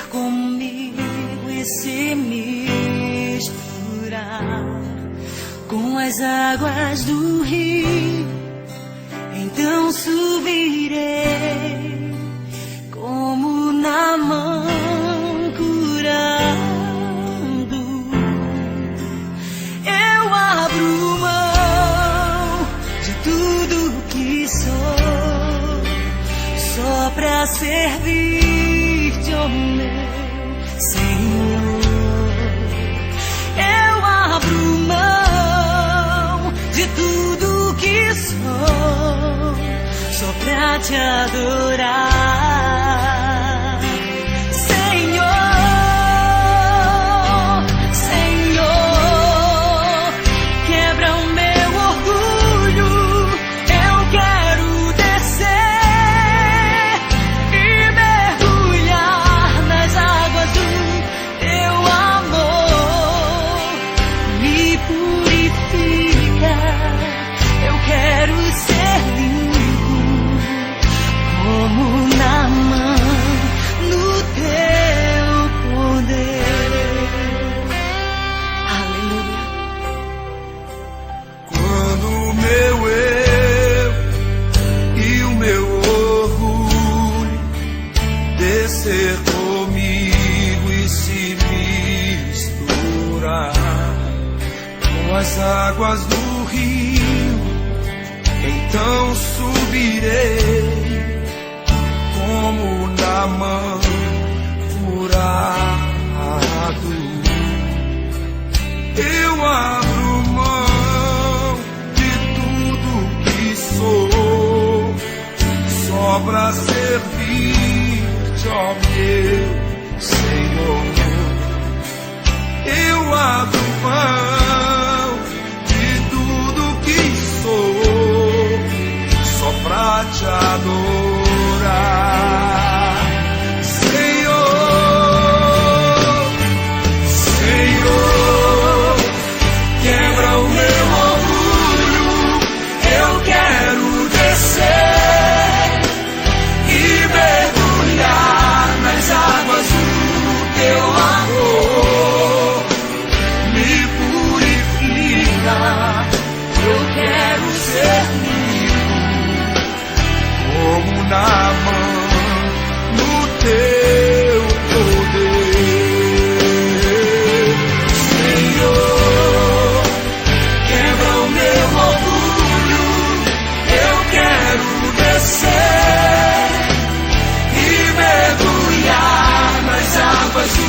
comigo e se misturar com as águas do rio, então subirei como na mão curando. Eu abro mão de tudo que sou, só pra servir-te, ó meu Senhor. Eu abro mão de tudo que sou, só pra te adorar, Senhor. Senhor, quebra o meu orgulho, eu quero descer e mergulhar nas águas do teu amor. Me purifica, eu quero ser limpo como Naamã no teu poder. Aleluia. Quando o meu eu e o meu orgulho descer comigo e se misturar com as águas do rio, então subirei como Naamã curado. Eu abro mão de tudo que sou, só pra servir-te, ó meu Senhor. Eu abro mão de tudo que sou, só pra te adorar, Senhor. Senhor, quebra o meu orgulho, eu quero descer e mergulhar nas águas do teu amor. Me purifica, eu quero ser limpo como Naamã no teu poder. Senhor, quebra o meu orgulho, eu quero descer e mergulhar nas águas do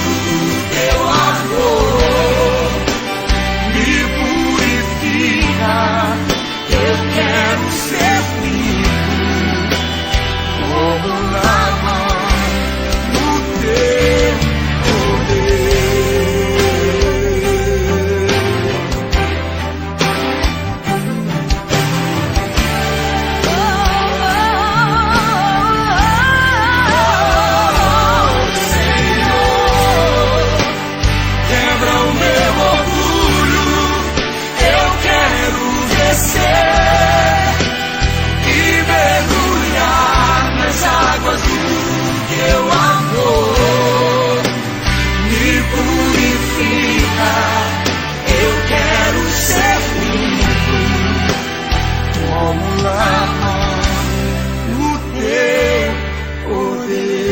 teu amor. Me purifica, eu quero ser limpo como Naamã no teu poder. Senhor, quebra o meu orgulho, eu quero descer e mergulhar nas águas do teu amor. Me purifica, eu quero ser limpo como Naamã no teu poder.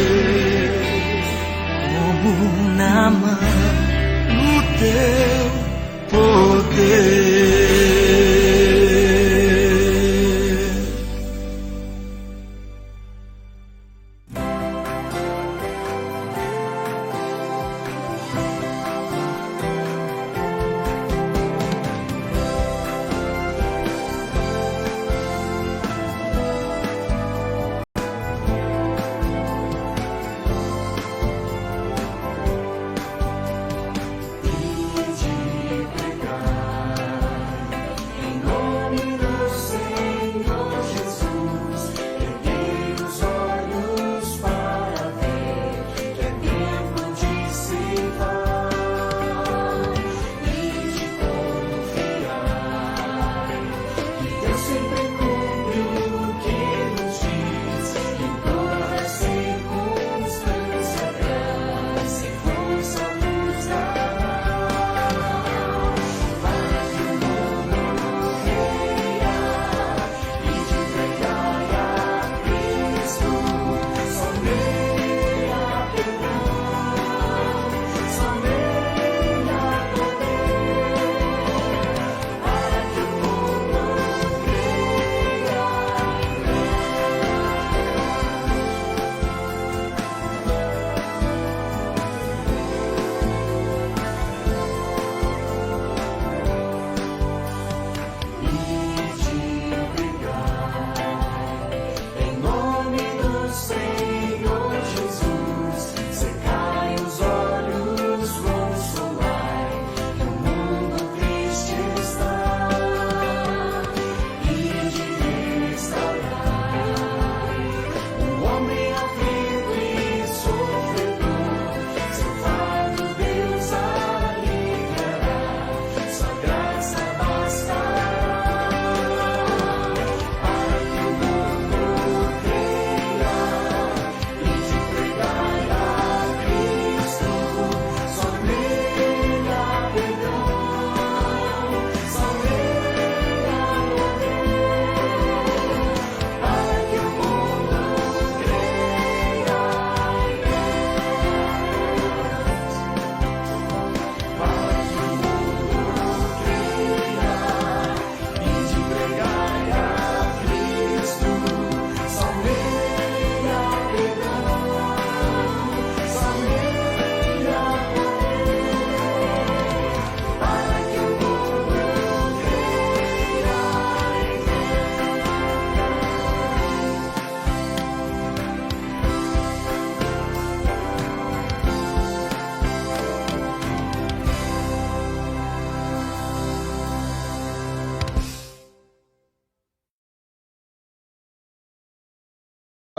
Como Naamã No teu poder.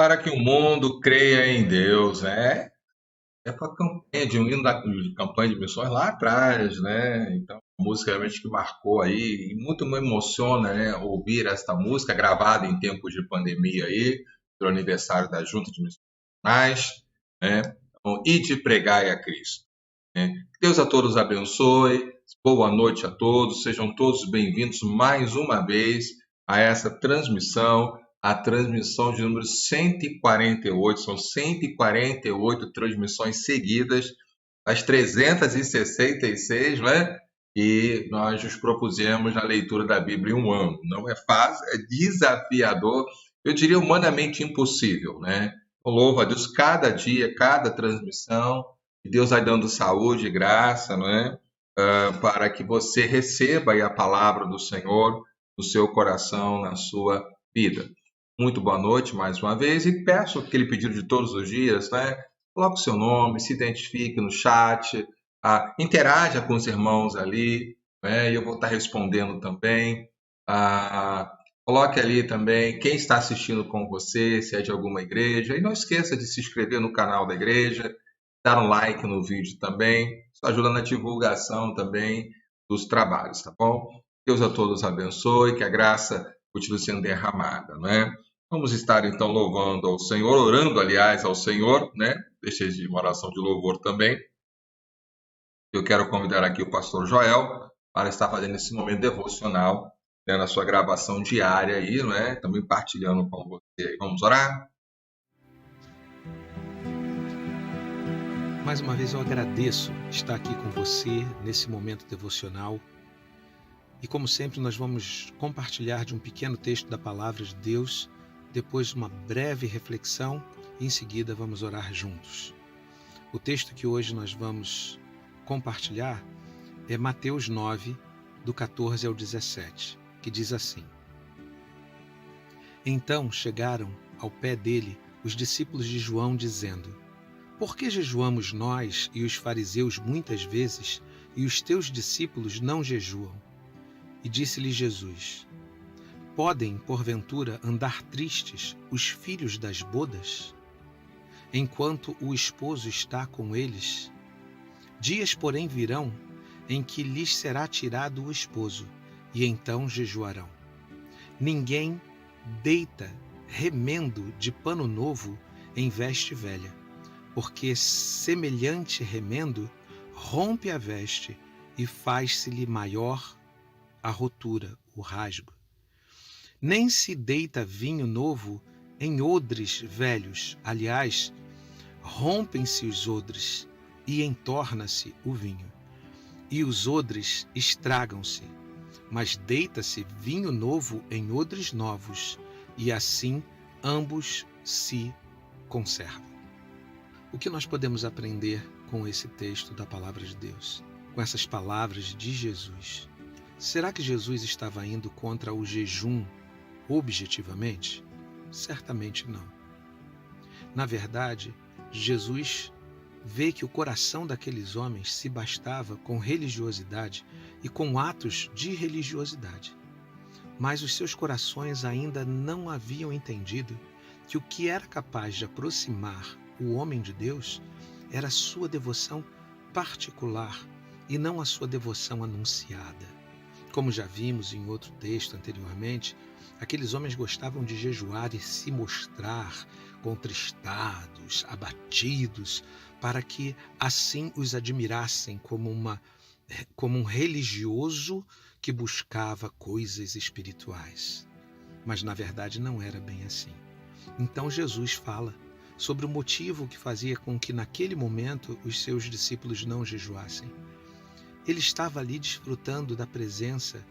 para que o mundo creia em Deus, né? É para a campanha de um hino de campanha de missões lá atrás, né? Então, música realmente que marcou aí, e muito me emociona, né, ouvir esta música gravada em tempos de pandemia aí, pelo aniversário da Junta de Missionários, né? Então, Ide pregai a Cristo, né? Deus a todos abençoe, boa noite a todos, sejam todos bem-vindos mais uma vez a essa transmissão, a transmissão de número 148, são 148 transmissões seguidas, as 366, né? E nós nos propusemos na leitura da Bíblia em um ano. Não é fácil, é desafiador, eu diria humanamente impossível, né? Eu louvo a Deus cada dia, cada transmissão, e Deus vai dando saúde e graça, não é? Para que você receba aí a palavra do Senhor no seu coração, na sua vida. Muito boa noite mais uma vez e peço aquele pedido de todos os dias, né? Coloque o seu nome, se identifique no chat, interaja com os irmãos ali, né? E eu vou estar respondendo também. Coloque ali também quem está assistindo com você, se é de alguma igreja. E não esqueça de se inscrever no canal da igreja, dar um like no vídeo também. Isso ajuda na divulgação também dos trabalhos, tá bom? Deus a todos abençoe, que a graça continue sendo derramada, né? Vamos estar então louvando ao Senhor, orando, aliás, ao Senhor, né? Deixei de uma oração de louvor também. Eu quero convidar aqui o pastor Joel para estar fazendo esse momento devocional, né, na sua gravação diária aí, não é? Também partilhando com você. Vamos orar? Mais uma vez eu agradeço estar aqui com você nesse momento devocional. E como sempre nós vamos compartilhar de um pequeno texto da palavra de Deus, depois uma breve reflexão e em seguida vamos orar juntos. O texto que hoje nós vamos compartilhar é Mateus 9, do 14 ao 17, que diz assim: Então chegaram ao pé dele os discípulos de João, dizendo: Por que jejuamos nós e os fariseus muitas vezes, e os teus discípulos não jejuam? E disse-lhe Jesus: Podem, porventura, andar tristes os filhos das bodas, enquanto o esposo está com eles? Dias, porém, virão em que lhes será tirado o esposo, e então jejuarão. Ninguém deita remendo de pano novo em veste velha, porque semelhante remendo rompe a veste e faz-se-lhe maior a rotura, o rasgo. Nem se deita vinho novo em odres velhos, aliás, rompem-se os odres e entorna-se o vinho, e os odres estragam-se, mas deita-se vinho novo em odres novos, e assim ambos se conservam. O que nós podemos aprender com esse texto da palavra de Deus, com essas palavras de Jesus? Será que Jesus estava indo contra o jejum objetivamente? Certamente não. Na verdade, Jesus vê que o coração daqueles homens se bastava com religiosidade e com atos de religiosidade. Mas os seus corações ainda não haviam entendido que o que era capaz de aproximar o homem de Deus era a sua devoção particular e não a sua devoção anunciada. Como já vimos em outro texto anteriormente, aqueles homens gostavam de jejuar e se mostrar contristados, abatidos, para que assim os admirassem como um religioso que buscava coisas espirituais. Mas na verdade não era bem assim. Então Jesus fala sobre o motivo que fazia com que naquele momento os seus discípulos não jejuassem. Ele estava ali desfrutando da presença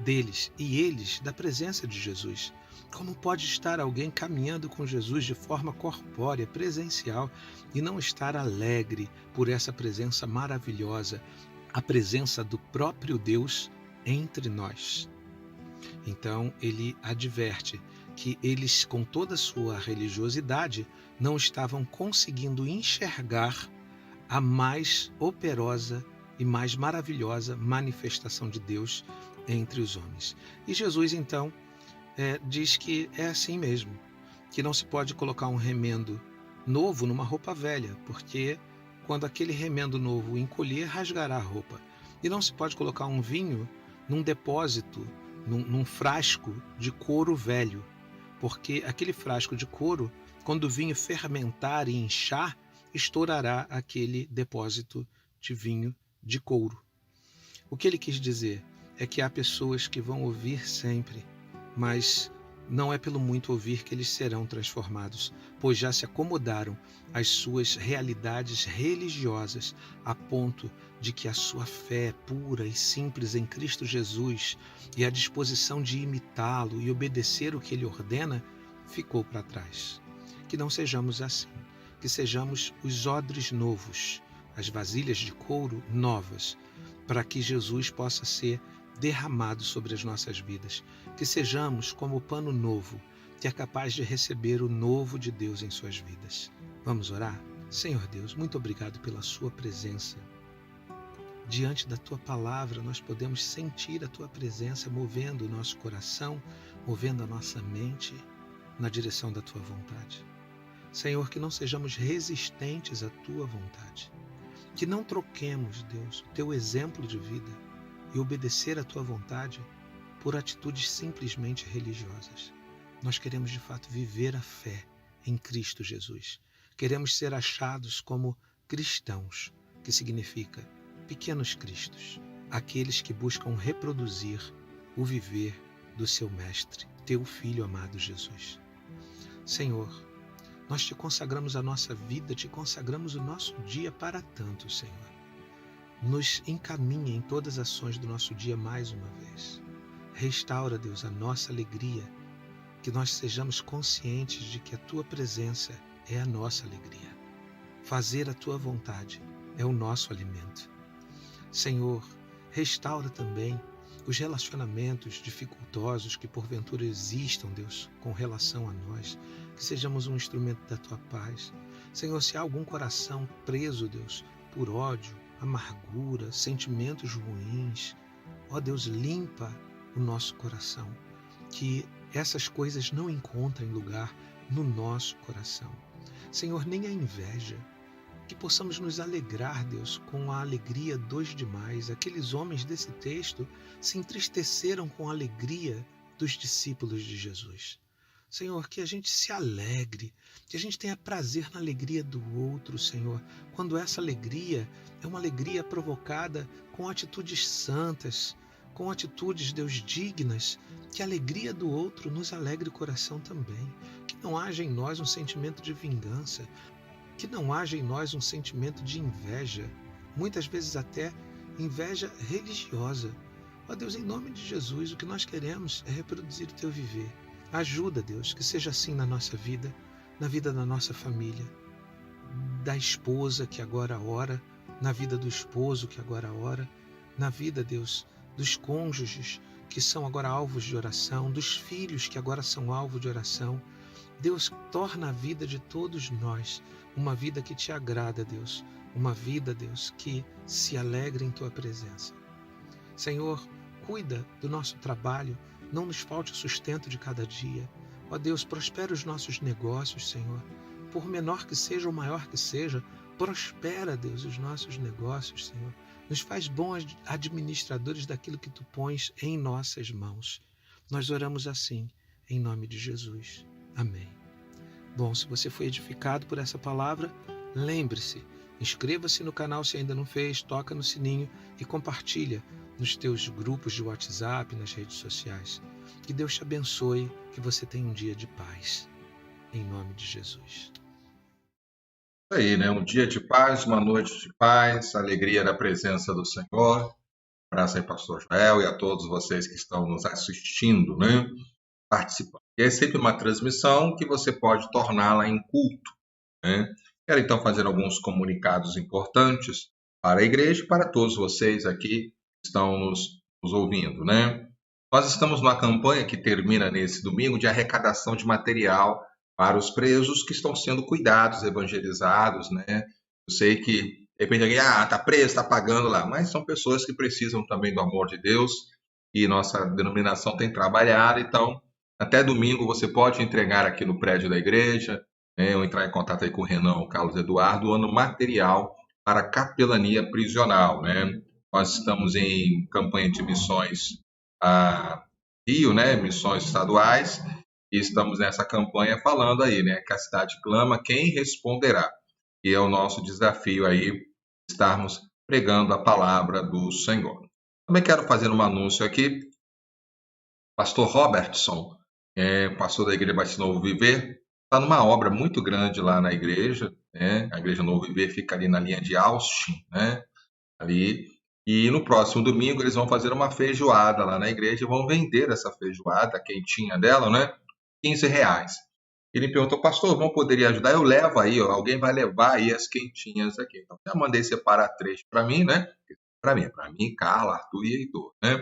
deles e eles da presença de Jesus. Como pode estar alguém caminhando com Jesus de forma corpórea, presencial, e não estar alegre por essa presença maravilhosa, a presença do próprio Deus entre nós? Então ele adverte que eles, com toda a sua religiosidade, não estavam conseguindo enxergar a mais operosa e mais maravilhosa manifestação de Deus entre os homens. E Jesus, então, diz que é assim mesmo. que não se pode colocar um remendo novo numa roupa velha, porque quando aquele remendo novo encolher, rasgará a roupa. E não se pode colocar um vinho num depósito, num frasco de couro velho, porque aquele frasco de couro, quando o vinho fermentar e inchar, estourará aquele depósito de vinho de couro. O que ele quis dizer é que há pessoas que vão ouvir sempre, mas não é pelo muito ouvir que eles serão transformados, pois já se acomodaram às suas realidades religiosas, a ponto de que a sua fé pura e simples em Cristo Jesus e a disposição de imitá-lo e obedecer o que ele ordena ficou para trás. Que não sejamos assim, que sejamos os odres novos, as vasilhas de couro novas, para que Jesus possa ser derramado sobre as nossas vidas. Que sejamos como o pano novo, que é capaz de receber o novo de Deus em suas vidas. Vamos orar? Senhor Deus, muito obrigado pela sua presença. Diante da tua palavra, nós podemos sentir a tua presença movendo o nosso coração, movendo a nossa mente na direção da tua vontade. Senhor, que não sejamos resistentes à tua vontade. Que não troquemos, Deus, o teu exemplo de vida e obedecer à tua vontade por atitudes simplesmente religiosas. Nós queremos, de fato, viver a fé em Cristo Jesus. Queremos ser achados como cristãos, que significa pequenos cristos, aqueles que buscam reproduzir o viver do seu Mestre, teu Filho amado Jesus. Senhor, nós te consagramos a nossa vida, te consagramos o nosso dia para tanto, Senhor. Nos encaminha em todas as ações do nosso dia mais uma vez. Restaura, Deus, a nossa alegria, que nós sejamos conscientes de que a tua presença é a nossa alegria. Fazer a tua vontade é o nosso alimento. Senhor, restaura também os relacionamentos dificultosos que porventura existam, Deus, com relação a nós, que sejamos um instrumento da tua paz. Senhor, se há algum coração preso, Deus, por ódio, amargura, sentimentos ruins, ó Deus, limpa o nosso coração, que essas coisas não encontrem lugar no nosso coração. Senhor, nem a inveja, que possamos nos alegrar, Deus, com a alegria dos demais. Aqueles homens desse texto se entristeceram com a alegria dos discípulos de Jesus. Senhor, que a gente se alegre, que a gente tenha prazer na alegria do outro, Senhor, quando essa alegria é uma alegria provocada com atitudes santas, com atitudes, Deus, dignas, que a alegria do outro nos alegre o coração também, que não haja em nós um sentimento de vingança, que não haja em nós um sentimento de inveja, muitas vezes até inveja religiosa. Ó Deus, em nome de Jesus, o que nós queremos é reproduzir o teu viver. Ajuda, Deus, que seja assim na nossa vida, na vida da nossa família, da esposa que agora ora, na vida do esposo que agora ora, na vida, Deus, dos cônjuges que são agora alvos de oração, dos filhos que agora são alvo de oração. Deus, torna a vida de todos nós uma vida que te agrada, Deus, uma vida, Deus, que se alegra em tua presença. Senhor, cuida do nosso trabalho, não nos falte o sustento de cada dia. Ó Deus, prospera os nossos negócios, Senhor. Por menor que seja ou maior que seja, prospera, Deus, os nossos negócios, Senhor. Nos faz bons administradores daquilo que tu pões em nossas mãos. Nós oramos assim, em nome de Jesus. Amém. Bom, se você foi edificado por essa palavra, lembre-se, inscreva-se no canal se ainda não fez, toca no sininho e compartilha nos teus grupos de WhatsApp, nas redes sociais. Que Deus te abençoe, que você tenha um dia de paz. Em nome de Jesus. Aí, né? Um dia de paz, uma noite de paz, alegria da presença do Senhor. Abraço aí, pastor Joel, e a todos vocês que estão nos assistindo, né? Participando. E é sempre uma transmissão que você pode torná-la em culto, né? Quero então fazer alguns comunicados importantes para a igreja e para todos vocês aqui que estão nos ouvindo, né? Nós estamos numa campanha que termina nesse domingo de arrecadação de material para os presos que estão sendo cuidados, evangelizados, né? Eu sei que, de repente, alguém, está preso, está pagando lá, mas são pessoas que precisam também do amor de Deus e nossa denominação tem trabalhado, então Até domingo você pode entregar aqui no prédio da igreja, ou entrar em contato aí com o Renan, o Carlos Eduardo, doando material para a capelania prisional, né? Nós estamos em campanha de missões a Rio, né? Missões estaduais, e estamos nessa campanha falando aí, né? Que a cidade clama, quem responderá? E é o nosso desafio aí, estarmos pregando a palavra do Senhor. Também quero fazer um anúncio aqui. Pastor Robertson, pastor da Igreja Batista Novo Viver, está numa obra muito grande lá na igreja, né? A Igreja Novo Viver fica ali na linha de Austin, né? Ali. E no próximo domingo eles vão fazer uma feijoada lá na igreja e vão vender essa feijoada, a quentinha dela, né? R$ 15. Ele me perguntou, pastor, vão poder ajudar? Eu levo aí, ó, alguém vai levar aí as quentinhas aqui. Então, já mandei separar 3 para mim, né? Para mim, Carla, Arthur e Heitor, né?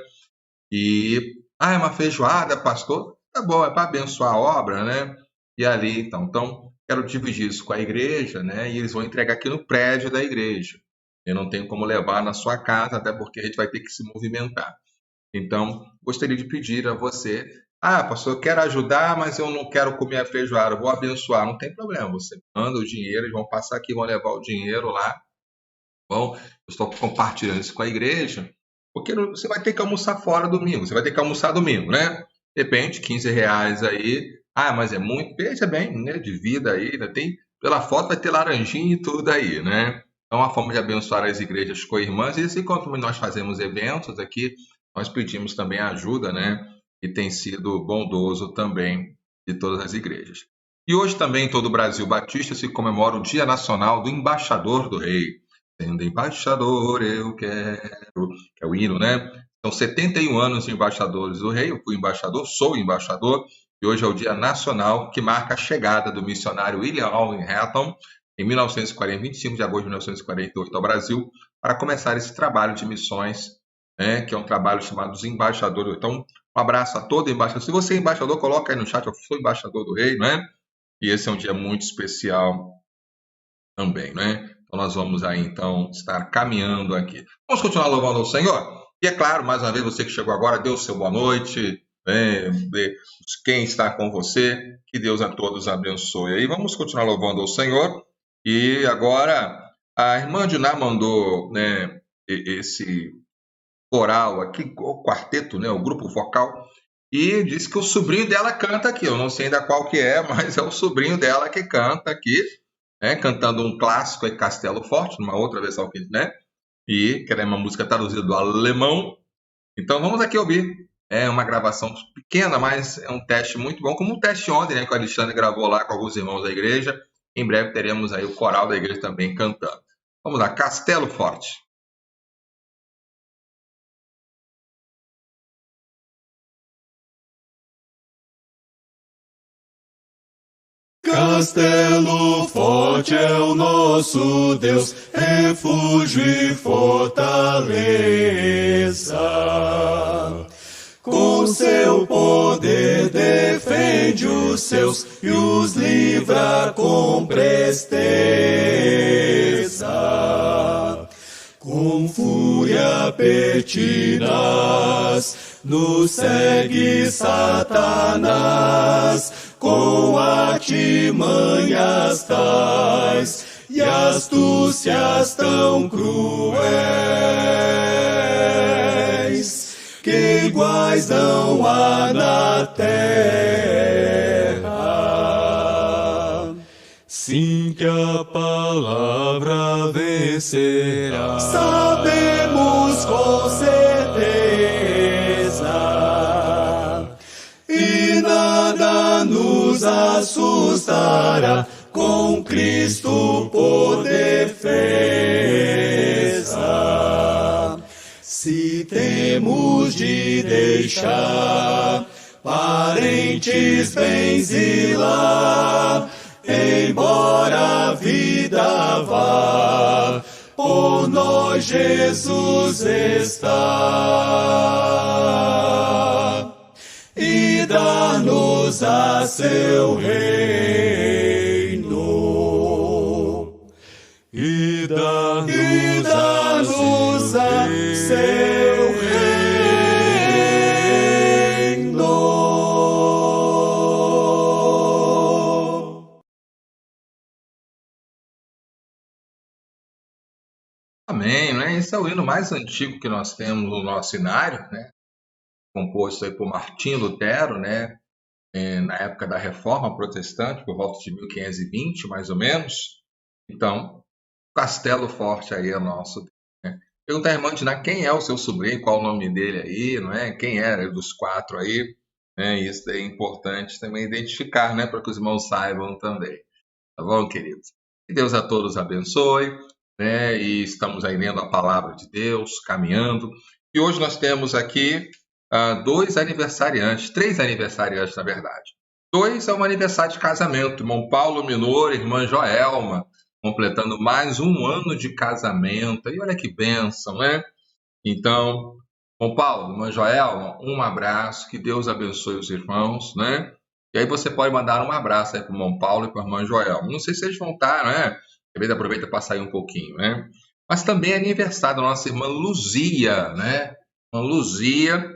E, é uma feijoada, pastor? Tá bom, é para abençoar a obra, né? E ali, então, quero dividir isso com a igreja, né? E eles vão entregar aqui no prédio da igreja. Eu não tenho como levar na sua casa, até porque a gente vai ter que se movimentar. Então, gostaria de pedir a você, pastor, eu quero ajudar, mas eu não quero comer a feijoada, eu vou abençoar. Não tem problema, você manda o dinheiro, eles vão passar aqui, vão levar o dinheiro lá. Bom, eu estou compartilhando isso com a igreja, porque você vai ter que almoçar fora domingo, você vai ter que almoçar domingo, né? De repente, R$ 15 aí, mas é muito, veja bem, né? De vida aí, né? Tem, pela foto vai ter laranjinha e tudo aí, né? É uma forma de abençoar as igrejas co-irmãs, e assim como nós fazemos eventos aqui, nós pedimos também ajuda, né? E tem sido bondoso também de todas as igrejas. E hoje também em todo o Brasil Batista se comemora o Dia Nacional do Embaixador do Rei. Sendo embaixador eu quero, que é o hino, né? São 71 anos de embaixadores do Rei, eu fui embaixador, sou embaixador, e hoje é o Dia Nacional que marca a chegada do missionário William Allen Hatton, em 25 de agosto de 1948 ao Brasil, para começar esse trabalho de missões, né, que é um trabalho chamado dos embaixadores. Então, um abraço a todo embaixador. Se você é embaixador, coloca aí no chat, eu sou embaixador do rei, né? E esse é um dia muito especial também, né? Então, nós vamos aí, então, estar caminhando aqui. Vamos continuar louvando ao Senhor? E é claro, mais uma vez, você que chegou agora, dê o seu boa noite, quem está com você, que Deus a todos abençoe. E vamos continuar louvando ao Senhor. E agora, a irmã Diná mandou, né, esse coral aqui, o quarteto, né, o grupo vocal, e disse que o sobrinho dela canta aqui. Eu não sei ainda qual que é, mas é o sobrinho dela que canta aqui, né, cantando um clássico aí, Castelo Forte, numa outra versão, né, e que é uma música traduzida do alemão. Então vamos aqui ouvir. É uma gravação pequena, mas é um teste muito bom, como o teste ontem, né, que o Alexandre gravou lá com alguns irmãos da igreja. Em breve teremos aí o coral da igreja também cantando. Vamos lá, Castelo Forte. Castelo forte é o nosso Deus, refúgio e fortaleza. Com seu poder defende os seus e os livra com presteza. Com fúria pertinaz nos segue Satanás, com artimanhas tais e astúcias tão cruéis, que iguais não há na terra. Sim, que a palavra vencerá, sabemos com certeza, e nada nos assustará, com Cristo por defesa. Se temos de deixar parentes, bens e lar, embora a vida vá, por nós Jesus está, e dar-nos a seu reino, e dar-nos a seu reino. Amém, né? Esse é o hino mais antigo que nós temos no nosso inário, né? Composto aí por Martim Lutero, né? Na época da Reforma Protestante, por volta de 1520, mais ou menos. Então, Castelo Forte aí é nosso. Né? Perguntar à irmã Diná quem é o seu sobrinho, qual o nome dele aí, não é? Quem era dos 4 aí? Isso é importante também identificar, né? Para que os irmãos saibam também. Tá bom, queridos? Que Deus a todos abençoe, né? E estamos aí lendo a palavra de Deus, caminhando. E hoje nós temos aqui 2 aniversariantes, 3 aniversariantes, na verdade. 2 é um aniversário de casamento, irmão Paulo Minor e irmã Joelma, completando mais um ano de casamento. E olha que bênção, né? Então, irmão Paulo, irmã Joelma, um abraço, que Deus abençoe os irmãos, né? E aí você pode mandar um abraço aí para o irmão Paulo e para a irmã Joelma. Não sei se eles vão estar, né? Talvez aproveita para sair um pouquinho, né? Mas também é aniversário da nossa irmã Luzia, né? Irmã Luzia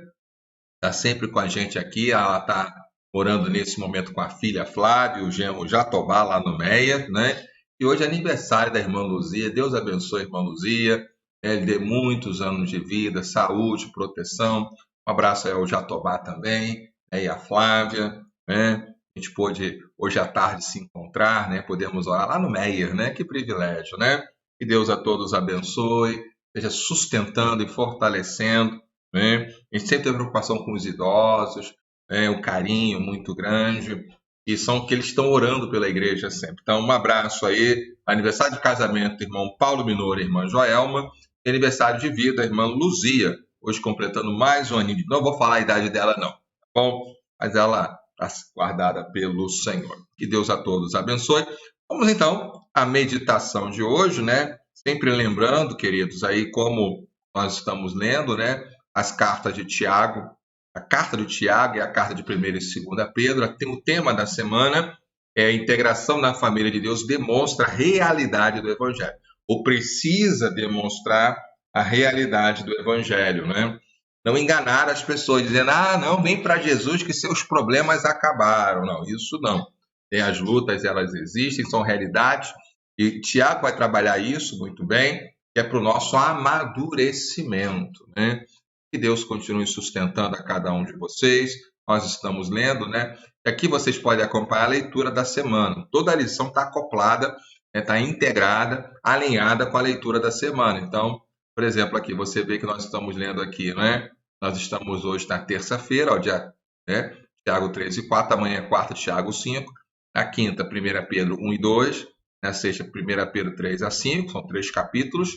está sempre com a gente aqui, ela está morando nesse momento com a filha Flávia, o genro Jatobá, lá no Meia, né? E hoje é aniversário da irmã Luzia. Deus abençoe a irmã Luzia, lhe dê muitos anos de vida, saúde, proteção. Um abraço aí ao Jatobá também, né? E a Flávia, né? A gente pôde hoje à tarde se encontrar, né? Podemos orar lá no Meia, né? Que privilégio, né? Que Deus a todos abençoe, esteja sustentando e fortalecendo, né? A gente sempre tem preocupação com os idosos, um carinho muito grande, e são que eles estão orando pela igreja sempre. Então, um abraço aí, aniversário de casamento, irmão Paulo Minor e irmã Joelma, e aniversário de vida, irmã Luzia, hoje completando mais um aninho. Não vou falar a idade dela, não, tá bom? Mas ela está guardada pelo Senhor. Que Deus a todos abençoe. Vamos então à meditação de hoje, né? Sempre lembrando, queridos, aí como nós estamos lendo, né? As cartas de Tiago, a carta de Tiago e a carta de 1ª e 2ª Pedro. Tem o tema da semana, a integração na família de Deus demonstra a realidade do Evangelho, ou precisa demonstrar a realidade do Evangelho, né? Não enganar as pessoas dizendo, não, vem para Jesus que seus problemas acabaram. Não, isso não. As lutas, elas existem, são realidades, e Tiago vai trabalhar isso muito bem, que é para o nosso amadurecimento, né? Que Deus continue sustentando a cada um de vocês. Nós estamos lendo, né? E aqui vocês podem acompanhar a leitura da semana. Toda a lição está acoplada, está integrada, alinhada com a leitura da semana. Então, por exemplo, aqui você vê que nós estamos lendo aqui, não é? Nós estamos hoje na terça-feira, ao dia, né? Tiago 3 e 4, amanhã é quarta, Tiago 5. Na quinta, 1 Pedro 1 e 2. Na sexta, 1 Pedro 3 a 5, são 3 capítulos.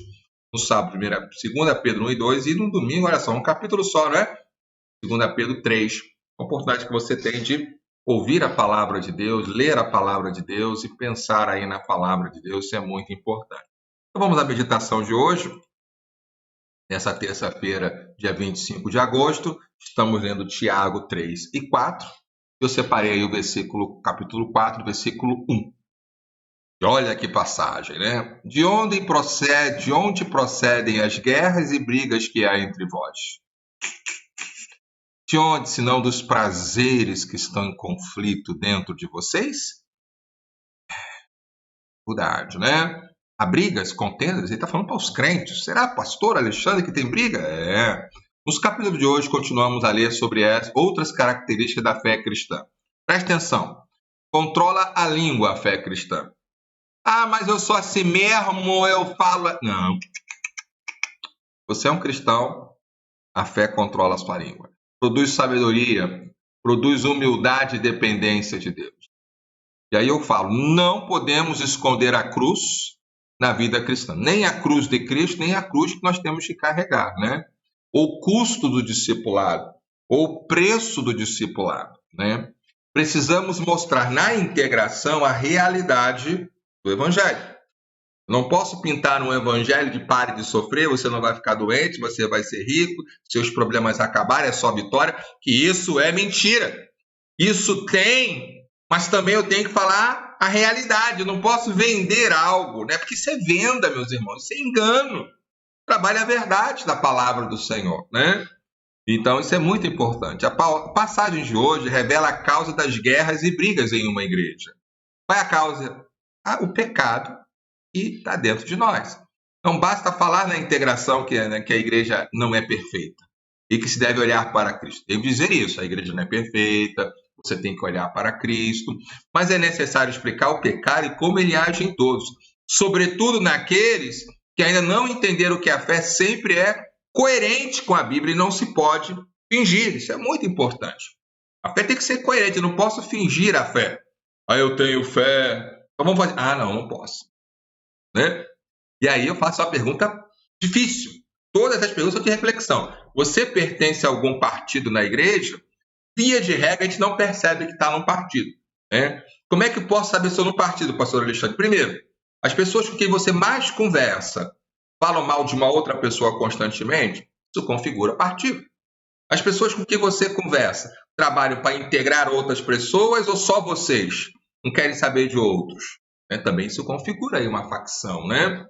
No sábado, 2 Pedro 1 e 2, e no domingo, olha só, um capítulo só, não é? 2 Pedro 3. A oportunidade que você tem de ouvir a palavra de Deus, ler a palavra de Deus e pensar aí na palavra de Deus, isso é muito importante. Então vamos à meditação de hoje. Nessa terça-feira, dia 25 de agosto, estamos lendo Tiago 3 e 4. Eu separei aí o capítulo 4, versículo 1. E olha que passagem, né? De onde procedem as guerras e brigas que há entre vós? De onde, senão dos prazeres que estão em conflito dentro de vocês? Dificuldade, né? Há brigas, contendas, ele está falando para os crentes. Será, pastor Alexandre, que tem briga? Nos capítulos de hoje, continuamos a ler sobre as outras características da fé cristã. Presta atenção. Controla a língua a fé cristã. Mas eu sou assim mesmo, eu falo... Não. Você é um cristão, a fé controla a sua língua. Produz sabedoria, produz humildade e dependência de Deus. E aí eu falo, não podemos esconder a cruz na vida cristã. Nem a cruz de Cristo, nem a cruz que nós temos que carregar, né? O custo do discipulado, ou o preço do discipulado, né? Precisamos mostrar na integração a realidade do Evangelho. Não posso pintar um Evangelho de pare de sofrer, você não vai ficar doente, você vai ser rico, seus problemas acabarem, é só vitória, que isso é mentira. Isso tem, mas também eu tenho que falar a realidade, eu não posso vender algo, né? Porque isso é venda, meus irmãos, isso é engano. Trabalha a verdade da palavra do Senhor, né? Então isso é muito importante. A passagem de hoje revela a causa das guerras e brigas em uma igreja. Qual é a causa? O pecado que está dentro de nós. Não basta falar na integração que a igreja não é perfeita e que se deve olhar para Cristo. Devo dizer isso, a igreja não é perfeita, você tem que olhar para Cristo, mas é necessário explicar o pecado e como ele age em todos, sobretudo naqueles que ainda não entenderam que a fé sempre é coerente com a Bíblia e não se pode fingir. Isso é muito importante. A fé tem que ser coerente, eu não posso fingir a fé. Eu tenho fé, então vamos fazer. Não posso. Né? E aí eu faço uma pergunta difícil. Todas as perguntas são de reflexão. Você pertence a algum partido na igreja? Via de regra, a gente não percebe que está num partido. Né? Como é que eu posso saber se eu estou num partido, pastor Alexandre? Primeiro, as pessoas com quem você mais conversa falam mal de uma outra pessoa constantemente, isso configura partido. As pessoas com quem você conversa trabalham para integrar outras pessoas ou só vocês? Não querem saber de outros? Também isso configura aí uma facção, né?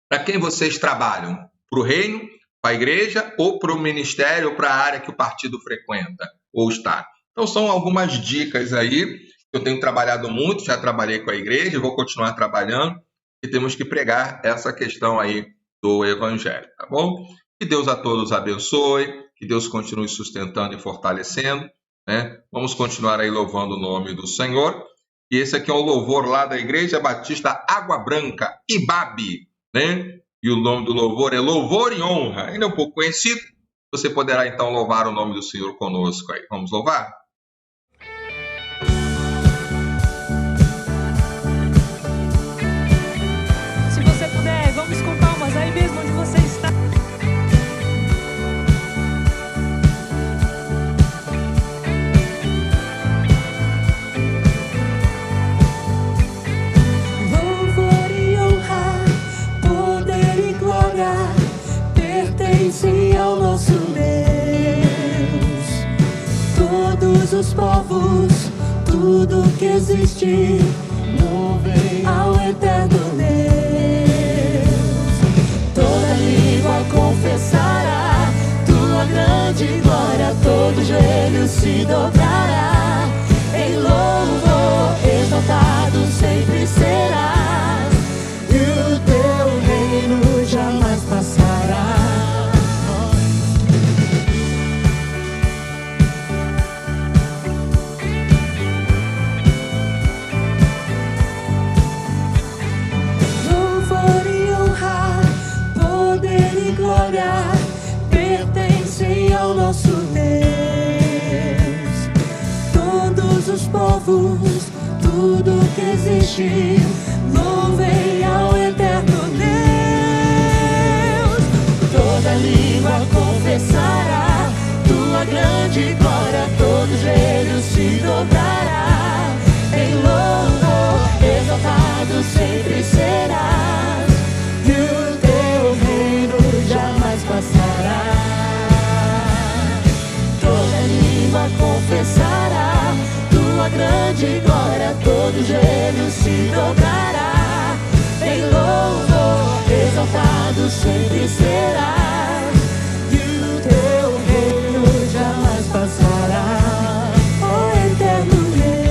Para quem vocês trabalham? Para o reino, para a igreja ou para o ministério ou para a área que o partido frequenta ou está? Então são algumas dicas aí. Eu tenho trabalhado muito, já trabalhei com a igreja, vou continuar trabalhando e temos que pregar essa questão aí do evangelho, tá bom? Que Deus a todos abençoe, que Deus continue sustentando e fortalecendo, né? Vamos continuar aí louvando o nome do Senhor. E esse aqui é o louvor lá da Igreja Batista Água Branca, Ibabe, né? E o nome do louvor é Louvor e Honra. Ainda é um pouco conhecido. Você poderá então louvar o nome do Senhor conosco aí. Vamos louvar? Se você puder, vamos com palmas aí mesmo onde você está. Louvor e honra, poder e glória pertencem ao nosso Deus. Todos os povos, tudo que existe, louvem ao eterno Deus. Toda língua confessará tua grande glória, todo joelho se dobrará. Em louvor exaltado sempre serás, e o teu reino jamais passará. Louvor e honra, poder e glória pertencem ao nosso Deus. Todos os povos, tudo que existe, louvem ao eterno Deus. Toda língua confessará tua grande glória, todo joelho se dobrará. Em louvor exaltado sempre serás, e o teu reino jamais passará. Toda língua confessará tua grande glória, todo joelho se dobrará. Em louvor exaltado sempre serás, e o teu reino jamais passará. Ó eterno Deus.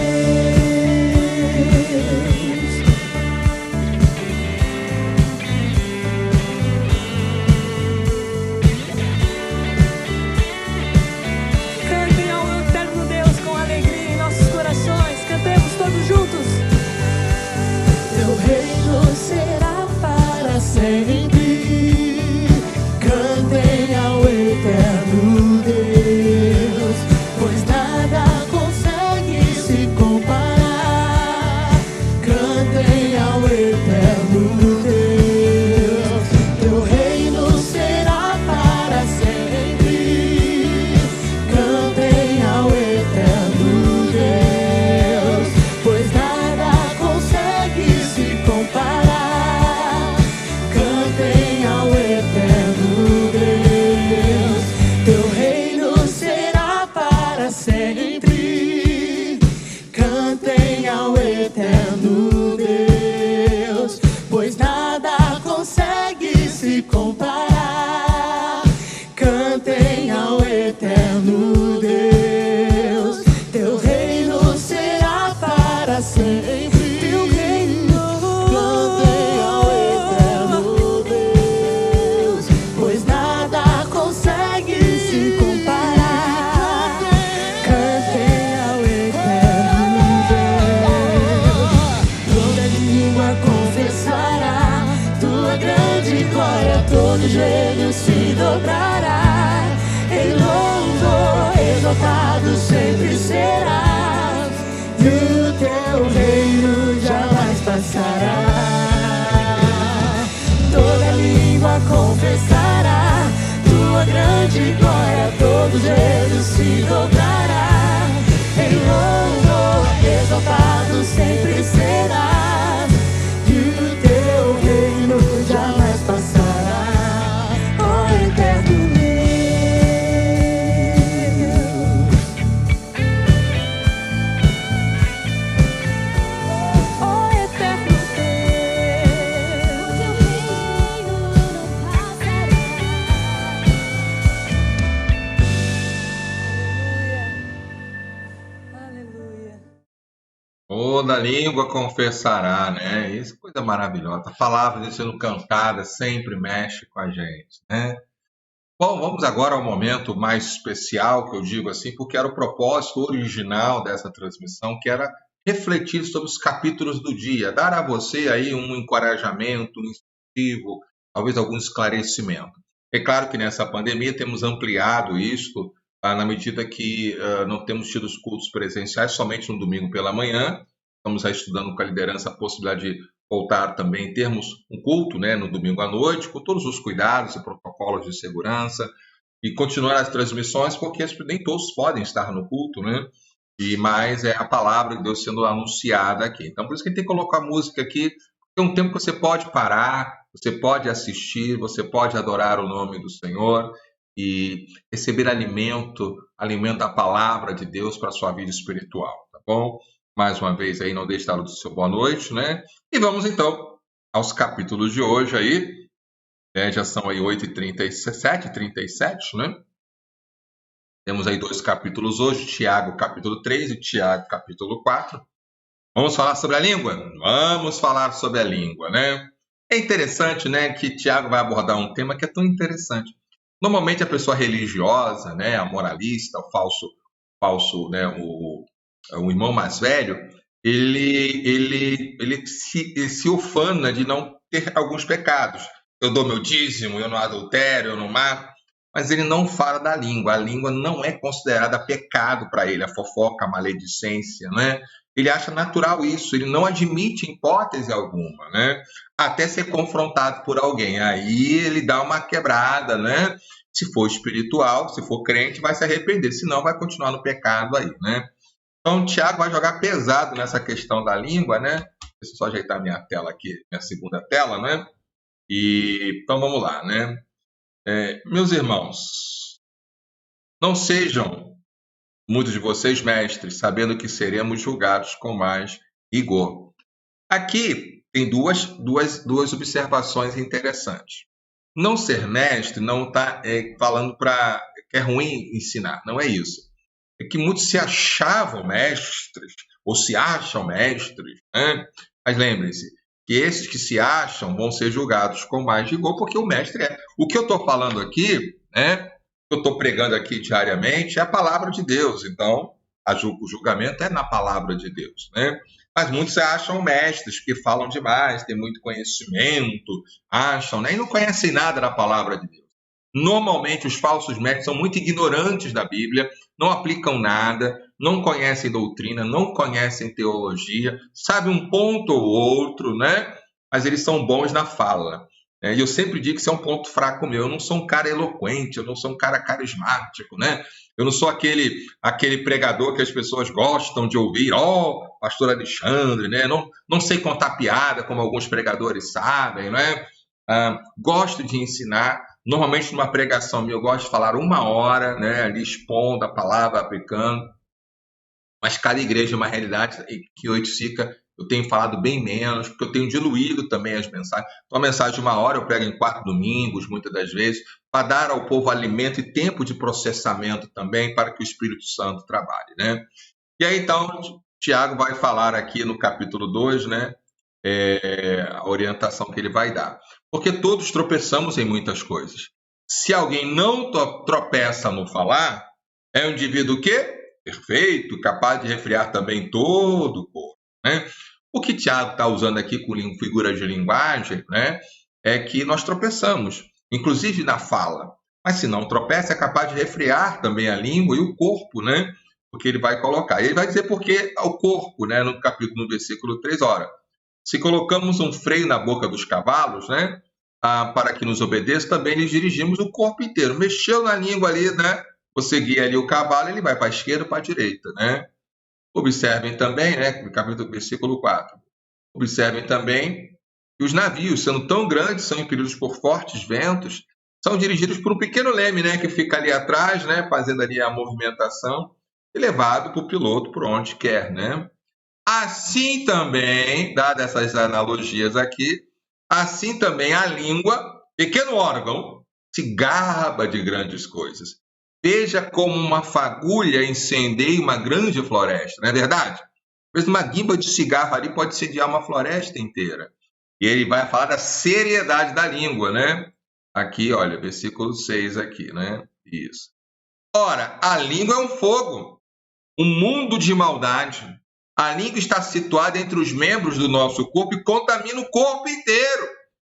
Cantem ao eterno Deus com alegria em nossos corações. Cantemos todos juntos. Teu reino será para sempre. Cantem ao eterno Deus, pois nada consegue se comparar. Cantem ao eterno Deus. Teu reino será para sempre. Cantem ao eterno Deus, pois nada consegue se comparar. Cantem ao eterno Deus. Teu reino será para sempre. Cantem ao eterno Deus, pois nada consegue se comparar. Cantem ao eterno Deus. Teu reino será para sempre. Teu reino. Cantem ao eterno todo joelho se dobrará. Em louvor exaltado sempre será, e o teu reino jamais passará. Toda língua confessará tua grande glória, todo joelho se dobrará. Em louvor exaltado sempre será, e o teu reino jamais passará. Ó eterno Deus, ó eterno Deus, o teu reino não passará. Aleluia. Toda língua confessará, né? Isso é coisa maravilhosa. A palavra sendo cantada sempre mexe com a gente, né? Bom, vamos agora ao momento mais especial, que eu digo assim, porque era o propósito original dessa transmissão, que era refletir sobre os capítulos do dia, dar a você aí um encorajamento, um incentivo, talvez algum esclarecimento. É claro que nessa pandemia temos ampliado isto, na medida que não temos tido os cultos presenciais somente no domingo pela manhã. Estamos aí estudando com a liderança a possibilidade de voltar também, termos um culto, né, no domingo à noite, com todos os cuidados e protocolos de segurança, e continuar as transmissões, porque nem todos podem estar no culto, né? E mais é a palavra de Deus sendo anunciada aqui. Então, por isso que a gente tem que colocar a música aqui, porque é um tempo que você pode parar, você pode assistir, você pode adorar o nome do Senhor e receber alimento da palavra de Deus para a sua vida espiritual, tá bom? Mais uma vez aí, não deixe de dar o seu boa noite, né? E vamos então aos capítulos de hoje aí, já são aí 8h37, 37, né? Temos aí 2 capítulos hoje, Tiago capítulo 3 e Tiago capítulo 4. Vamos falar sobre a língua? Vamos falar sobre a língua, né? É interessante, né, que Tiago vai abordar um tema que é tão interessante. Normalmente a pessoa religiosa, né, a moralista, o falso, né, o irmão mais velho, ele se ufana de não ter alguns pecados. Eu dou meu dízimo, eu não adultero, eu não mato, mas ele não fala da língua. A língua não é considerada pecado para ele, a fofoca, a maledicência, né? Ele acha natural isso, ele não admite hipótese alguma, né? Até ser confrontado por alguém. Aí ele dá uma quebrada, né? Se for espiritual, se for crente, vai se arrepender, senão vai continuar no pecado aí, né? Então, Tiago vai jogar pesado nessa questão da língua, né? Deixa eu só ajeitar minha tela aqui, minha segunda tela, né? Então, vamos lá, né? Meus irmãos, não sejam muitos de vocês mestres, sabendo que seremos julgados com mais rigor. Aqui tem duas observações interessantes. Não ser mestre não está falando que é ruim ensinar, não é isso. É que muitos se achavam mestres, ou se acham mestres, né? Mas lembrem-se que esses que se acham vão ser julgados com mais rigor, porque o mestre é. O que eu estou falando aqui, né? Eu estou pregando aqui diariamente, é a palavra de Deus. Então, o julgamento é na palavra de Deus, né? Mas muitos se acham mestres, que falam demais, têm muito conhecimento, acham, né? E não conhecem nada da palavra de Deus. Normalmente, os falsos mestres são muito ignorantes da Bíblia, não aplicam nada, não conhecem doutrina, não conhecem teologia, sabem um ponto ou outro, né? Mas eles são bons na fala. E eu sempre digo que isso é um ponto fraco meu. Eu não sou um cara eloquente, eu não sou um cara carismático, né? Eu não sou aquele pregador que as pessoas gostam de ouvir, pastor Alexandre, né? Não sei contar piada, como alguns pregadores sabem, né? Gosto de ensinar. Normalmente, numa pregação minha, eu gosto de falar 1 hora, né? Ali expondo a palavra, aplicando. Mas cada igreja é uma realidade que o Oiticica eu tenho falado bem menos, porque eu tenho diluído também as mensagens. Então, a mensagem de 1 hora eu prego em 4 domingos, muitas das vezes, para dar ao povo alimento e tempo de processamento também, para que o Espírito Santo trabalhe, né? E aí, então, Tiago vai falar aqui no capítulo 2, né? A orientação que ele vai dar. Porque todos tropeçamos em muitas coisas. Se alguém não tropeça no falar, é um indivíduo o quê? Perfeito, capaz de refrear também todo o corpo, né? O que Tiago está usando aqui com figura de linguagem, né, é que nós tropeçamos. inclusive na fala. Mas se não tropeça, é capaz de resfriar também a língua e o corpo, né? Porque ele vai colocar. Ele vai dizer porque o corpo, né? No versículo 3, ora, se colocamos um freio na boca dos cavalos, né? Para que nos obedeçam, também lhes dirigimos o corpo inteiro. Mexeu na língua ali, né? Você guia ali o cavalo, ele vai para a esquerda ou para a direita, né? Observem também, né? Versículo 4. Observem também que os navios, sendo tão grandes, são impelidos por fortes ventos, são dirigidos por um pequeno leme, né? Que fica ali atrás, né? Fazendo ali a movimentação e levado por piloto por onde quer, né? Assim também, dadas essas analogias aqui, assim também a língua, pequeno órgão, se gaba de grandes coisas. Veja como uma fagulha incendeia uma grande floresta, não é verdade? Às vezes uma guimba de cigarro ali pode incendiar uma floresta inteira. E ele vai falar da seriedade da língua, né? Aqui, olha, versículo 6 aqui, né? Isso. Ora, a língua é um fogo, um mundo de maldade. A língua está situada entre os membros do nosso corpo e contamina o corpo inteiro.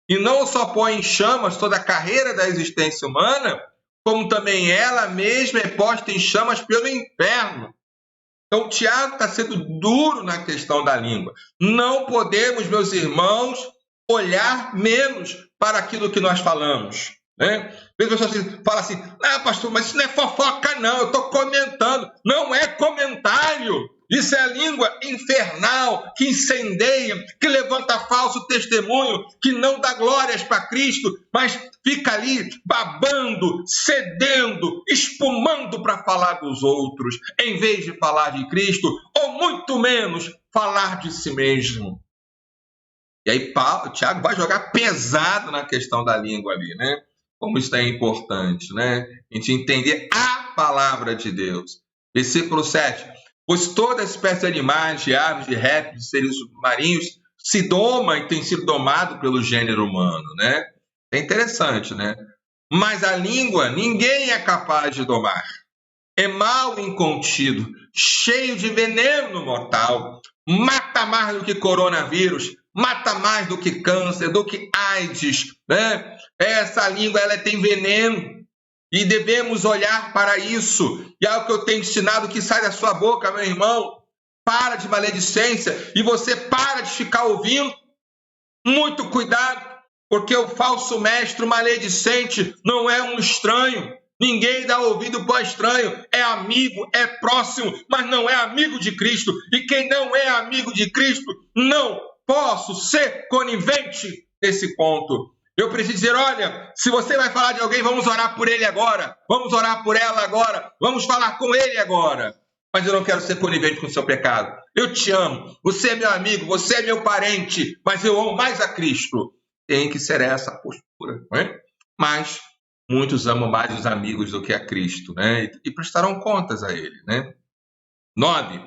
E não só põe em chamas toda a carreira da existência humana, como também ela mesma é posta em chamas pelo inferno. Então, Tiago está sendo duro na questão da língua. Não podemos, meus irmãos, olhar menos para aquilo que nós falamos, né? Às vezes a pessoa fala assim, pastor, mas isso não é fofoca não, eu estou comentando. Não é comentário. Isso é a língua infernal que incendeia, que levanta falso testemunho, que não dá glórias para Cristo, mas fica ali babando, cedendo, espumando para falar dos outros, em vez de falar de Cristo, ou muito menos falar de si mesmo. E aí Tiago vai jogar pesado na questão da língua ali, né? Como isso é importante, né? A gente entender a palavra de Deus. Versículo 7. Pois toda espécie de animais, de aves, de répteis, de seres marinhos se doma e tem sido domado pelo gênero humano, né? É interessante, né? Mas a língua ninguém é capaz de domar. É mal incontido, cheio de veneno mortal. Mata mais do que coronavírus, mata mais do que câncer, do que AIDS, né? Essa língua, ela tem veneno. E devemos olhar para isso. E é o que eu tenho ensinado que sai da sua boca, meu irmão. Para de maledicência e você para de ficar ouvindo. Muito cuidado, porque o falso mestre maledicente não é um estranho. Ninguém dá ouvido para estranho. É amigo, é próximo, mas não é amigo de Cristo. E quem não é amigo de Cristo, não posso ser conivente nesse ponto. Eu preciso dizer, olha, se você vai falar de alguém, vamos orar por ele agora, vamos orar por ela agora, vamos falar com ele agora. Mas eu não quero ser conivente com o seu pecado. Eu te amo, você é meu amigo, você é meu parente, mas eu amo mais a Cristo. Tem que ser essa a postura, não é? Mas muitos amam mais os amigos do que a Cristo, né? E prestarão contas a ele, né? 9.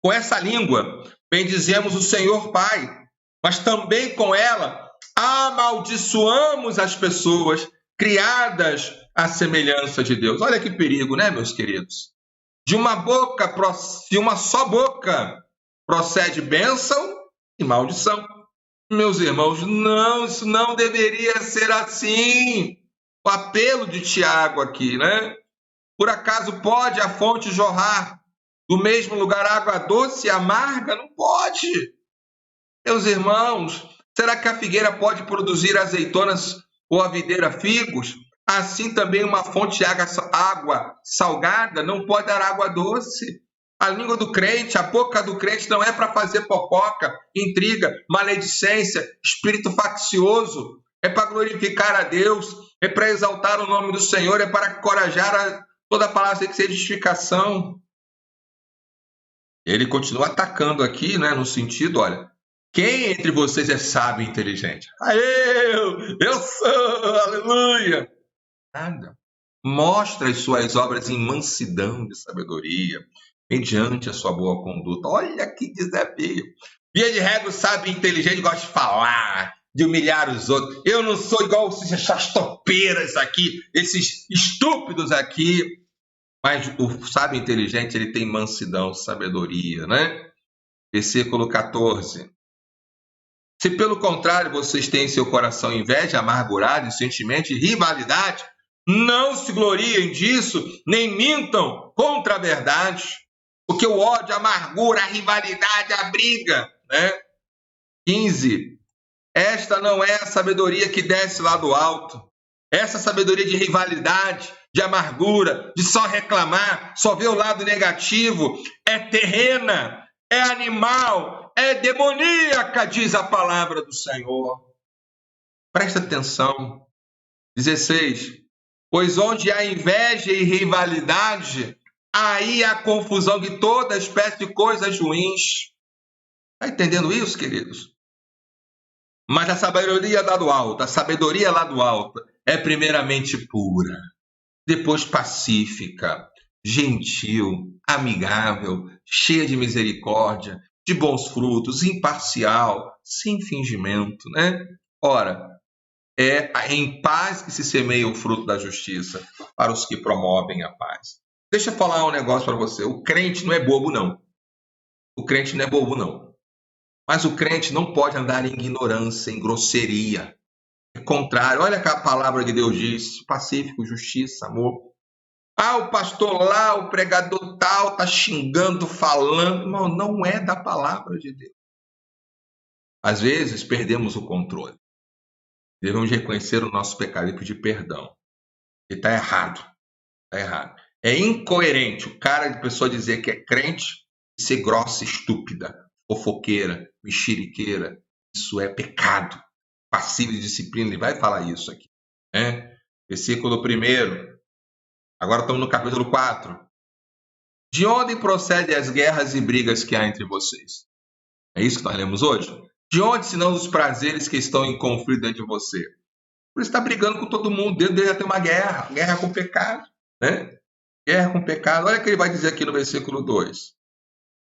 Com essa língua, bendizemos o Senhor Pai, mas também com ela amaldiçoamos as pessoas criadas à semelhança de Deus. Olha que perigo, né, meus queridos? De uma só boca procede bênção e maldição. Meus irmãos, não, isso não deveria ser assim. O apelo de Tiago aqui, né? Por acaso pode a fonte jorrar do mesmo lugar água doce e amarga? Não pode. Meus irmãos, será que a figueira pode produzir azeitonas ou a videira figos? Assim também uma fonte de água salgada não pode dar água doce. A língua do crente, a boca do crente não é para fazer fofoca, intriga, maledicência, espírito faccioso. É para glorificar a Deus, é para exaltar o nome do Senhor, é para encorajar toda a palavra de edificação. Ele continua atacando aqui, né, no sentido, olha, quem entre vocês é sábio e inteligente? Eu sou, aleluia. Nada. Mostra as suas obras em mansidão de sabedoria, mediante a sua boa conduta. Olha que desafio. Via de regra, o sábio e inteligente gosta de falar, de humilhar os outros. Eu não sou igual essas topeiras aqui, esses estúpidos aqui. Mas o sábio e inteligente, ele tem mansidão, sabedoria, né? Versículo 14. Se pelo contrário vocês têm em seu coração inveja, amargurado e sentimento de rivalidade, não se gloriem disso, nem mintam contra a verdade. Porque o ódio, a amargura, a rivalidade, a briga, né? 15. Esta não é a sabedoria que desce lá do alto. Essa sabedoria de rivalidade, de amargura, de só reclamar, só ver o lado negativo, é terrena, é animal, é demoníaca, diz a palavra do Senhor. Presta atenção. 16. Pois onde há inveja e rivalidade, aí há confusão de toda espécie de coisas ruins. Está entendendo isso, queridos? Mas a sabedoria lá do alto, é primeiramente pura, depois pacífica, gentil, amigável, cheia de misericórdia, de bons frutos, imparcial, sem fingimento, né? Ora, é em paz que se semeia o fruto da justiça para os que promovem a paz. Deixa eu falar um negócio para você. O crente não é bobo, não. O crente não é bobo, não. Mas o crente não pode andar em ignorância, em grosseria. É contrário. Olha o que a palavra de Deus diz. Pacífico, justiça, amor. Ah, o pastor lá, o pregador tal, está xingando, falando. Irmão, não é da palavra de Deus. Às vezes, perdemos o controle. Devemos reconhecer o nosso pecado e pedir perdão. E está errado. Está errado. É incoerente o cara de pessoa dizer que é crente e ser grossa, estúpida, fofoqueira, mexeriqueira. Isso é pecado. Passivo de disciplina. Ele vai falar isso aqui. Né? Versículo 1. Agora estamos no capítulo 4. De onde procedem as guerras e brigas que há entre vocês? É isso que nós lemos hoje? De onde, senão os prazeres que estão em conflito dentro de você? Por isso está brigando com todo mundo. Deus deveria ter uma guerra com o pecado. Né? Guerra com o pecado. Olha o que ele vai dizer aqui no versículo 2.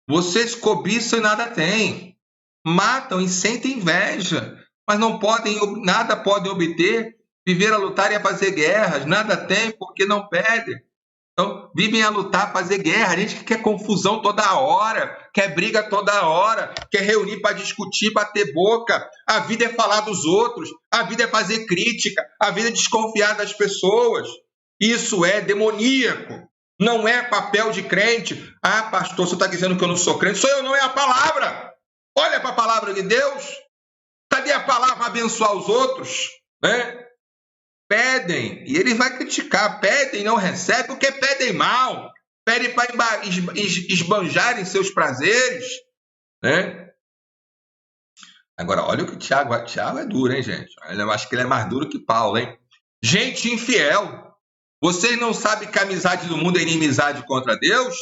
Vocês cobiçam e nada têm. Matam e sentem inveja. Mas nada podem obter. Viver a lutar e a fazer guerras. Nada tem porque não pedem. Então, vivem a lutar, a fazer guerra. A gente quer confusão toda hora, quer briga toda hora, quer reunir para discutir, bater boca. A vida é falar dos outros, a vida é fazer crítica, a vida é desconfiar das pessoas. Isso é demoníaco. Não é papel de crente. Ah, pastor, você está dizendo que eu não sou crente? Sou eu, não é a palavra. Olha para a palavra de Deus. Cadê a palavra para abençoar os outros? Né? Pedem, e ele vai criticar, pedem e não recebem porque pedem mal, pedem para esbanjarem seus prazeres, né? Agora, olha o que Tiago é duro, hein, gente? Eu acho que ele é mais duro que Paulo, hein? Gente infiel, vocês não sabem que a amizade do mundo é inimizade contra Deus?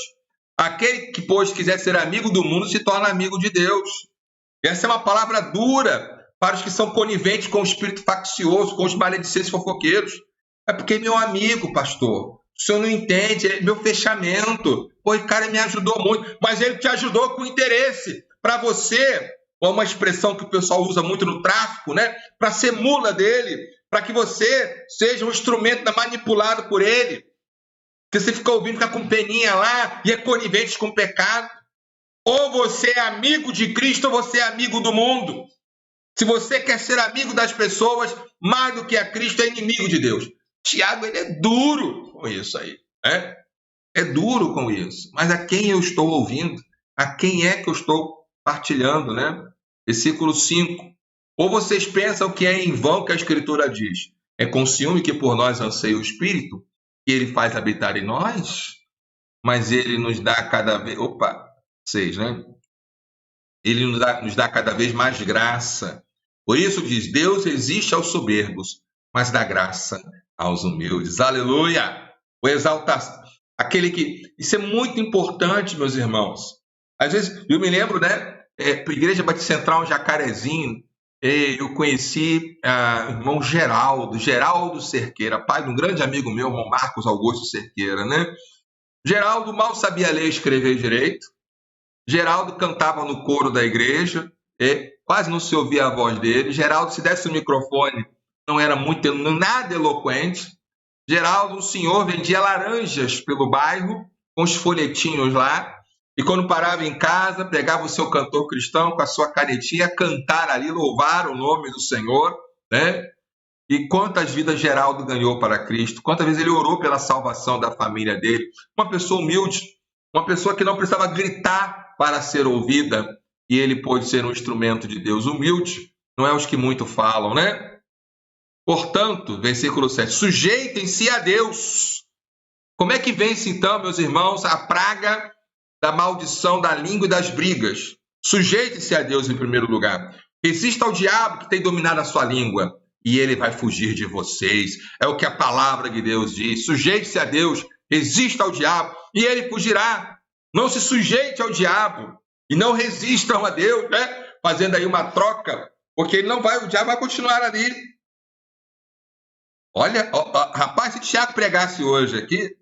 Aquele que, pois, quiser ser amigo do mundo se torna amigo de Deus. Essa é uma palavra dura para os que são coniventes com o espírito faccioso, com os maledicentes fofoqueiros. É porque, meu amigo, pastor, o senhor não entende, é meu fechamento. Pô, o cara me ajudou muito, mas ele te ajudou com interesse. Para você, é uma expressão que o pessoal usa muito no tráfico, né? Para ser mula dele, para que você seja um instrumento manipulado por ele. Porque você fica ouvindo, fica com peninha lá e é conivente com o pecado. Ou você é amigo de Cristo ou você é amigo do mundo. Se você quer ser amigo das pessoas, mais do que a Cristo, é inimigo de Deus. Tiago, ele é duro com isso aí. Né? É duro com isso. Mas a quem eu estou ouvindo? A quem é que eu estou partilhando? Né? Versículo 5. Ou vocês pensam que é em vão que a Escritura diz? É com ciúme que por nós anseia o Espírito, que ele faz habitar em nós? Mas ele nos dá cada vez... 6, né? Ele nos dá cada vez mais graça. Por isso diz, Deus resiste aos soberbos, mas dá graça aos humildes. Aleluia! O exaltar, aquele que... Isso é muito importante, meus irmãos. Às vezes, eu me lembro, né? Igreja Batista Central, Jacarezinho, eu conheci o irmão Geraldo Cerqueira, pai de um grande amigo meu, irmão Marcos Augusto Cerqueira, né? Geraldo mal sabia ler e escrever direito. Geraldo cantava no coro da igreja, quase não se ouvia a voz dele. Geraldo, se desse o microfone, não era nada eloquente. Geraldo, o senhor, vendia laranjas pelo bairro, com os folhetinhos lá. E quando parava em casa, pegava o seu cantor cristão com a sua canetinha, cantar ali, louvar o nome do Senhor, né? E quantas vidas Geraldo ganhou para Cristo, quantas vezes ele orou pela salvação da família dele. Uma pessoa humilde, uma pessoa que não precisava gritar para ser ouvida, e ele pôde ser um instrumento de Deus. Humilde, não é os que muito falam, né? Portanto, versículo 7, sujeitem-se a Deus. Como é que vence então, meus irmãos, a praga da maldição da língua e das brigas? Sujeite-se a Deus em primeiro lugar. Resista ao diabo que tem dominado a sua língua, e ele vai fugir de vocês. É o que a palavra de Deus diz. Sujeite-se a Deus, resista ao diabo, e ele fugirá. Não se sujeite ao diabo, e não resistam a Deus, né? Fazendo aí uma troca, porque ele não vai, o diabo vai continuar ali. Olha, rapaz, se Tiago pregasse hoje aqui,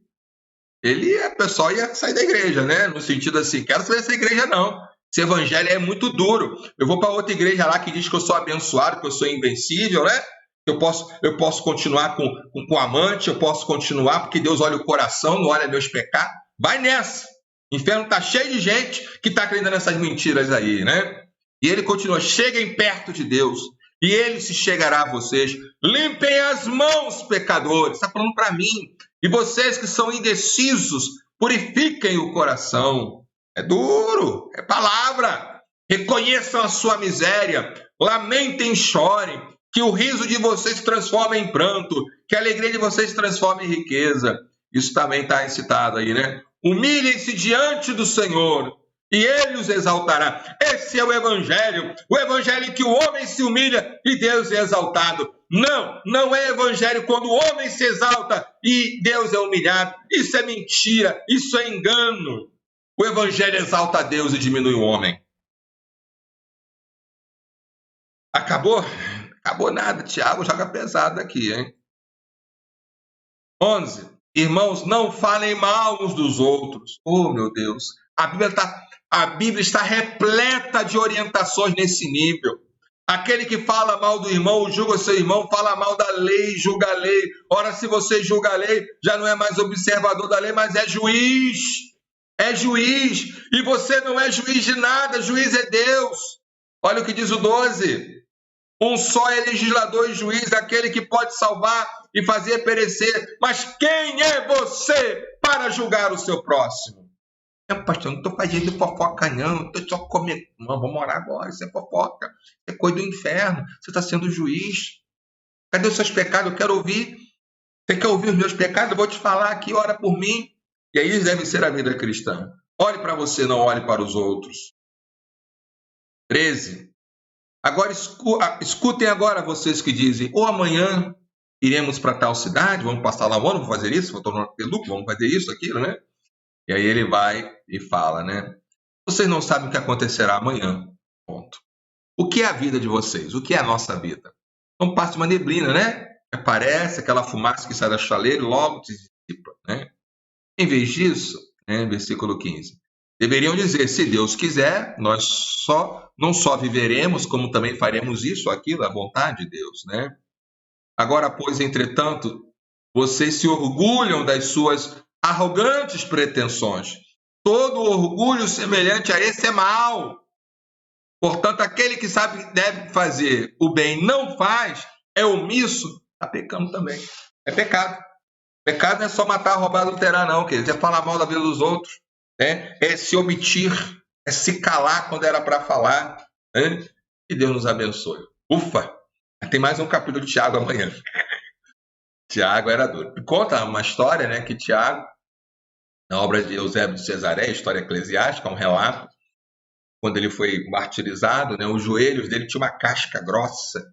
o pessoal ia sair da igreja, né? No sentido assim, quero saber dessa igreja não. Esse evangelho é muito duro. Eu vou para outra igreja lá que diz que eu sou abençoado, que eu sou invencível, né? Eu posso continuar com amante, eu posso continuar porque Deus olha o coração, não olha meus pecados. Vai nessa. O inferno está cheio de gente que está acreditando nessas mentiras aí, né? E ele continua, cheguem perto de Deus e ele se chegará a vocês. Limpem as mãos, pecadores. Está falando para mim. E vocês que são indecisos, purifiquem o coração. É duro, é palavra. Reconheçam a sua miséria, lamentem e chorem, que o riso de vocês se transforme em pranto, que a alegria de vocês se transforme em riqueza. Isso também está citado aí, né? Humilhem-se diante do Senhor e Ele os exaltará. Esse é o evangelho em que o homem se humilha e Deus é exaltado. Não é evangelho quando o homem se exalta e Deus é humilhado. Isso é mentira, isso é engano. O evangelho exalta a Deus e diminui o homem. Acabou? Acabou nada. Tiago joga pesado aqui, hein? 11. Irmãos, não falem mal uns dos outros. Oh, meu Deus. A Bíblia está repleta de orientações nesse nível. Aquele que fala mal do irmão, julga o seu irmão, fala mal da lei, julga a lei. Ora, se você julga a lei, já não é mais observador da lei, mas é juiz. É juiz. E você não é juiz de nada, juiz é Deus. Olha o que diz o 12. Um só é legislador e juiz, aquele que pode salvar e fazer perecer. Mas quem é você para julgar o seu próximo? Pastor, eu não estou fazendo fofoca não, estou só comendo. Não, vamos orar agora, isso é fofoca. Isso é coisa do inferno, você está sendo juiz. Cadê os seus pecados? Eu quero ouvir. Você quer ouvir os meus pecados? Eu vou te falar aqui, ora por mim. E aí deve ser a vida cristã. Olhe para você, não olhe para os outros. 13. Agora escutem agora vocês que dizem, ou amanhã iremos para tal cidade, vamos passar lá um ano, vamos fazer isso, vamos fazer isso, aquilo, né? E aí ele vai e fala, né? Vocês não sabem o que acontecerá amanhã. Ponto. O que é a vida de vocês? O que é a nossa vida? Então passa uma neblina, né? Aparece aquela fumaça que sai da chaleira e logo se dissipa, né? Em vez disso, né, versículo 15, deveriam dizer, se Deus quiser, nós não só viveremos, como também faremos isso, aquilo, a vontade de Deus, né? Agora, pois, entretanto, vocês se orgulham das suas arrogantes pretensões. Todo orgulho semelhante a esse é mau. Portanto, aquele que sabe que deve fazer o bem não faz, é omisso, está pecando também. É pecado. Pecado não é só matar, roubar, adulterar, não, querido. É falar mal da vida dos outros. Né? É se omitir, é se calar quando era para falar. Né? Que Deus nos abençoe. Ufa! Tem mais um capítulo de Tiago amanhã. Tiago era duro. Conta uma história, né, que Tiago, na obra de Eusébio de Cesareia, história eclesiástica, um relato, quando ele foi martirizado, né, os joelhos dele tinham uma casca grossa,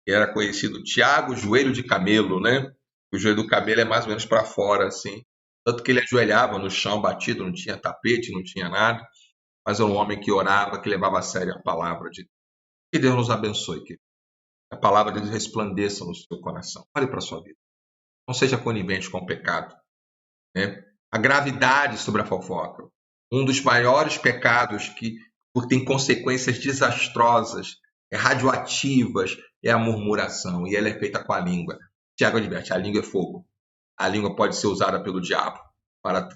que era conhecido Tiago, joelho de camelo, né? O joelho do camelo é mais ou menos para fora, assim. Tanto que ele ajoelhava no chão batido, não tinha tapete, não tinha nada, mas era um homem que orava, que levava a sério a palavra de Deus. Que Deus nos abençoe, que a palavra de Deus resplandeça no seu coração. Olhe para a sua vida. Não seja conivente com o pecado. Né? A gravidade sobre a fofoca. Um dos maiores pecados que tem consequências desastrosas, radioativas, é a murmuração. E ela é feita com a língua. Tiago adverte, a língua é fogo. A língua pode ser usada pelo diabo para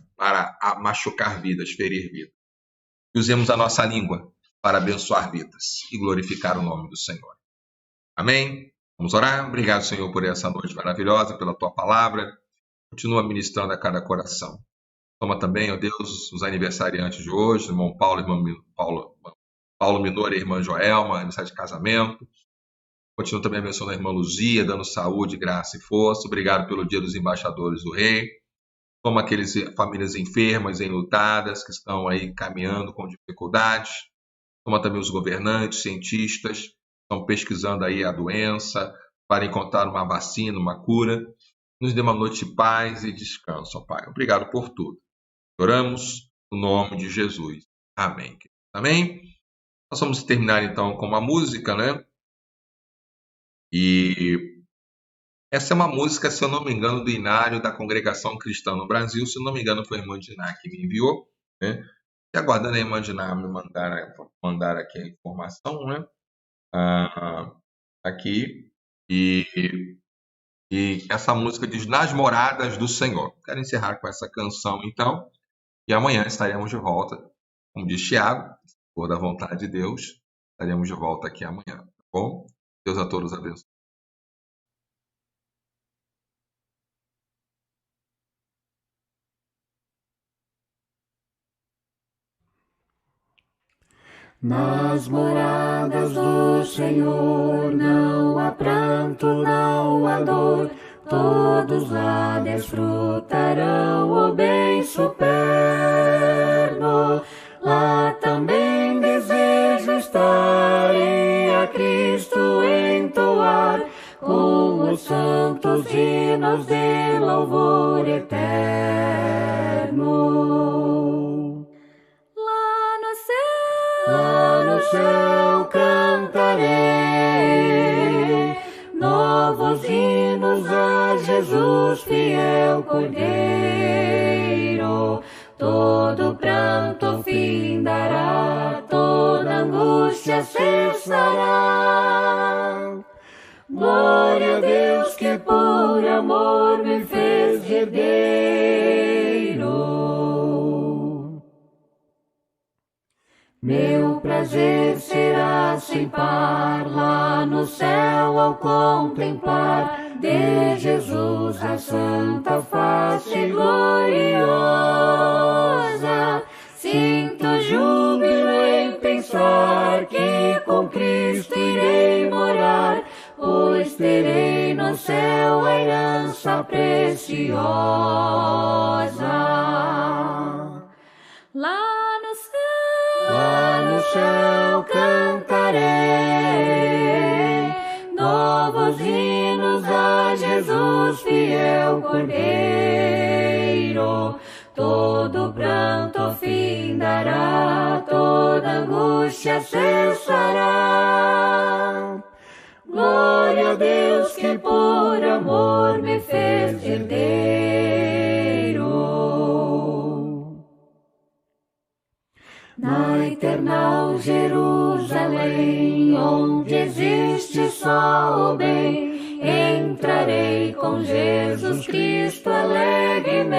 machucar vidas, ferir vidas. e usemos a nossa língua para abençoar vidas e glorificar o nome do Senhor. Amém? Vamos orar? Obrigado, Senhor, por essa noite maravilhosa, pela Tua palavra. Continua ministrando a cada coração. Toma também, ó Deus, os aniversariantes de hoje, irmão Paulo, Paulo Minor e irmã Joelma, aniversário de casamento. Continua também abençoando a irmã Luzia, dando saúde, graça e força. Obrigado pelo dia dos embaixadores do Rei. Toma aquelas famílias enfermas, enlutadas, que estão aí caminhando com dificuldades. Toma também os governantes, cientistas, que estão pesquisando aí a doença para encontrar uma vacina, uma cura. Nos dê uma noite de paz e descanso, ó Pai. Obrigado por tudo. Oramos no nome de Jesus. Amém. Amém? Nós vamos terminar então com uma música, né? E essa é uma música, se eu não me engano, do Inário da Congregação Cristã no Brasil. Se eu não me engano, foi a irmã Diná que me enviou, né? E aguardando a irmã Diná me mandar aqui a informação, né? Aqui. E essa música diz Nas Moradas do Senhor. Quero encerrar com essa canção, então. E amanhã estaremos de volta. Como diz Tiago, se for da vontade de Deus, estaremos de volta aqui amanhã. Tá bom? Deus a todos abençoe. Nas moradas do Senhor não há pranto, não há dor. Todos lá desfrutarão o bem superno. Lá também desejo estar e a Cristo entoar com os santos hinos de louvor eterno. Lá no céu cantarei novos hinos a Jesus, fiel Cordeiro. Todo pranto findará, toda angústia cessará. Glória a Deus que por amor me fez herdeiro. Meu prazer será sem par lá no céu ao contemplar de Jesus a santa face gloriosa. Sinto júbilo em pensar que com Cristo irei morar, pois terei no céu a herança preciosa. Lá no céu cantarei novos hinos a Jesus, fiel Cordeiro. Todo pranto findará, toda angústia cessará. Glória a Deus que por amor me fez herdeiro. Na eterna Jerusalém, onde existe só o bem, entrarei com Jesus Cristo alegremente.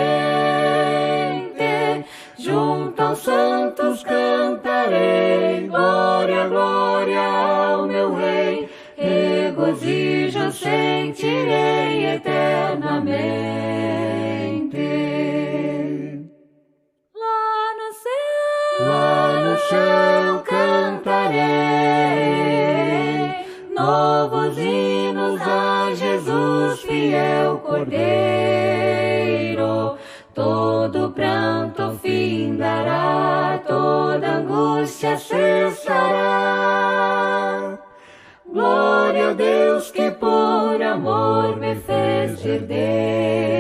Junto aos santos cantarei, glória, glória ao meu Rei. Regozijo sentirei eternamente. Lá no céu cantarei novos hinos a Jesus, fiel Cordeiro. Todo pranto findará, toda angústia cessará. Glória a Deus que por amor me fez herdeiro.